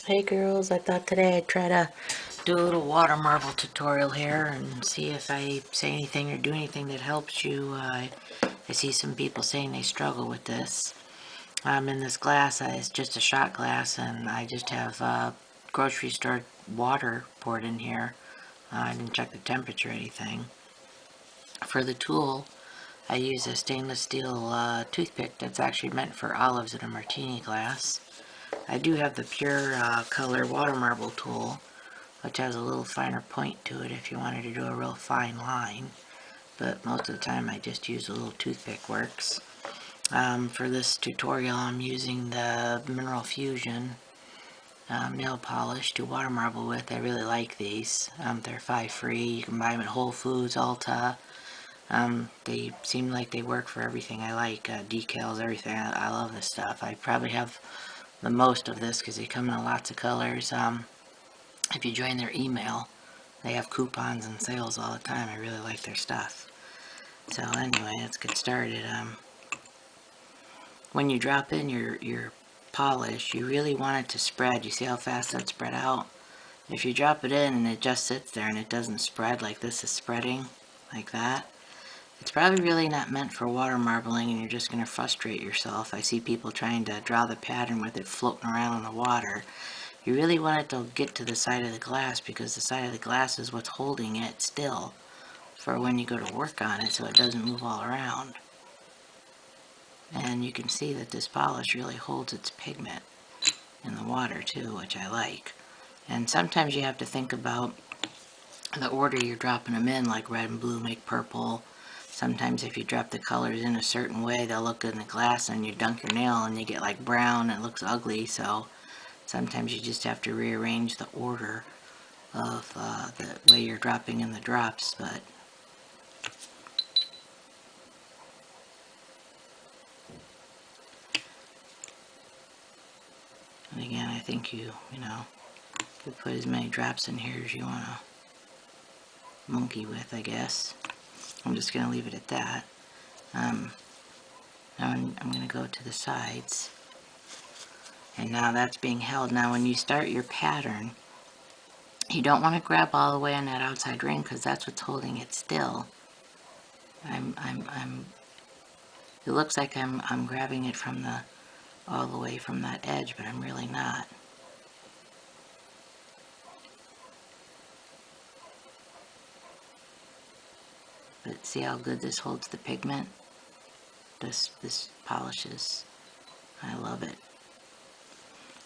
Hey girls, I thought today I'd try to do a little water marble tutorial here and see if I say anything or do anything that helps you. I see some people saying they struggle with this. In this glass, it's just a shot glass, and I just have grocery store water poured in here. I didn't check the temperature or anything. For the tool, I use a stainless steel toothpick that's actually meant for olives in a martini glass. I do have the pure color water marble tool, which has a little finer point to it if you wanted to do a real fine line. But most of the time I just use a little toothpick works. For this tutorial I'm using the Mineral Fusion nail polish to water marble with. I really like these. They're 5 free. You can buy them at Whole Foods, Ulta. They seem like they work for everything I like. Decals, everything. I love this stuff. I probably have the most of this because they come in lots of colors. If you join their email, they have coupons and sales all the time. I really like their stuff. So anyway, let's get started. When you drop in your polish, you really want it to spread. You see how fast that spread out? If you drop it in and it just sits there and it doesn't spread like this is spreading, like that, it's probably really not meant for water marbling and you're just going to frustrate yourself. I see people trying to draw the pattern with it floating around in the water. You really want it to get to the side of the glass because the side of the glass is what's holding it still for when you go to work on it so it doesn't move all around. And you can see that this polish really holds its pigment in the water too, which I like. And sometimes you have to think about the order you're dropping them in, like red and blue make purple. Sometimes if you drop the colors in a certain way, they'll look good in the glass, and you dunk your nail and you get like brown and it looks ugly. So sometimes you just have to rearrange the order of the way you're dropping in the drops. But and again, I think you could put as many drops in here as you want to monkey with, I guess. I'm just going to leave it at that. Now I'm going to go to the sides. And now that's being held. Now when you start your pattern, you don't want to grab all the way on that outside ring because that's what's holding it still. It looks like I'm grabbing it from all the way from that edge, but I'm really not. But see how good this holds the pigment? This polishes. I love it.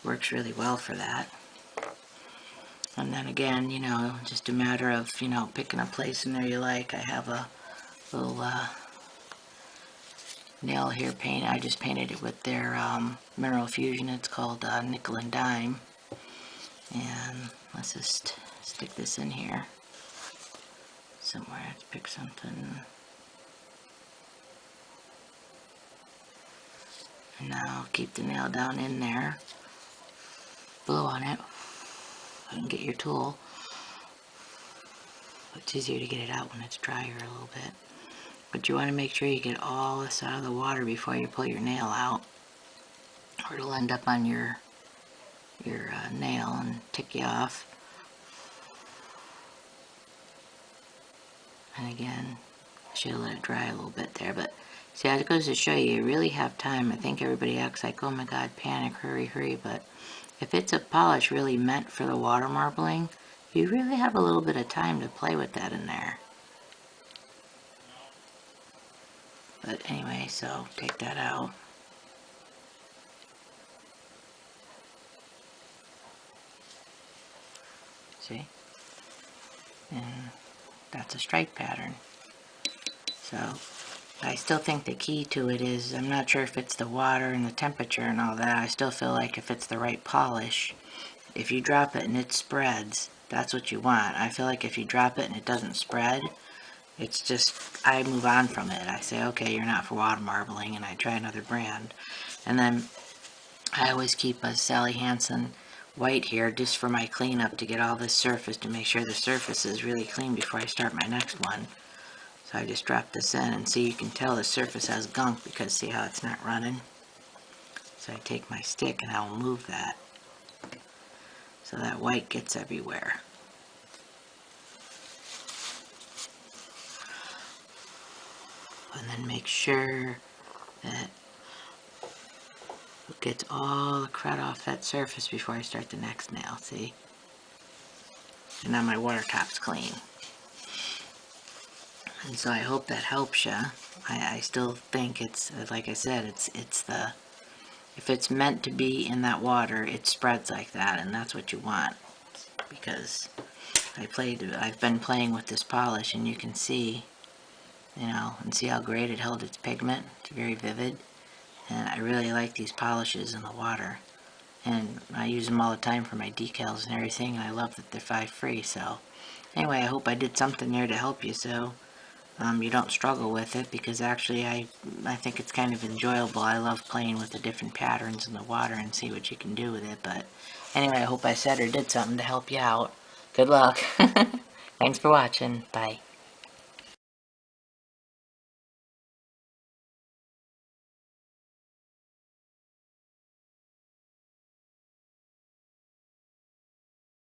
Works really well for that. And then again, just a matter of, picking a place in there you like. I have a little nail here paint. I just painted it with their Mineral Fusion. It's called Nickel and Dime. And let's just stick this in here somewhere. Let's pick something. And now keep the nail down in there. Blow on it. And get your tool. It's easier to get it out when it's drier a little bit. But you want to make sure you get all this out of the water before you pull your nail out, or it'll end up on your nail and tick you off. And again, should let it dry a little bit there, but see, that goes to show you really have time. I think everybody acts like, oh my god, panic, hurry, hurry, but if it's a polish really meant for the water marbling, you really have a little bit of time to play with that in there. But anyway, so take that out. See? And that's a stripe pattern. So I still think the key to it is, I'm not sure if it's the water and the temperature and all that. I still feel like if it's the right polish, if you drop it and it spreads, that's what you want. I feel like if you drop it and it doesn't spread, it's just, I move on from it. I say, okay, you're not for water marbling, and I try another brand. And then I always keep a Sally Hansen white here just for my cleanup, to get all this surface, to make sure the surface is really clean before I start my next one. So I just drop this in, and see, you can tell the surface has gunk because see how it's not running? So I take my stick and I will move that. so that white gets everywhere. And then make sure that it gets all the crud off that surface before I start the next nail, see? And now my water top's clean. And so I hope that helps you. I still think it's, like I said, it's the, if it's meant to be in that water, it spreads like that, and that's what you want. Because I've been playing with this polish, and you can see, you know, and see how great it held its pigment. It's very vivid. And I really like these polishes in the water. And I use them all the time for my decals and everything, and I love that they're 5 free. So anyway, I hope I did something there to help you, so you don't struggle with it, because actually I think it's kind of enjoyable. I love playing with the different patterns in the water and see what you can do with it. But anyway, I hope I said or did something to help you out. Good luck. Thanks for watching. Bye.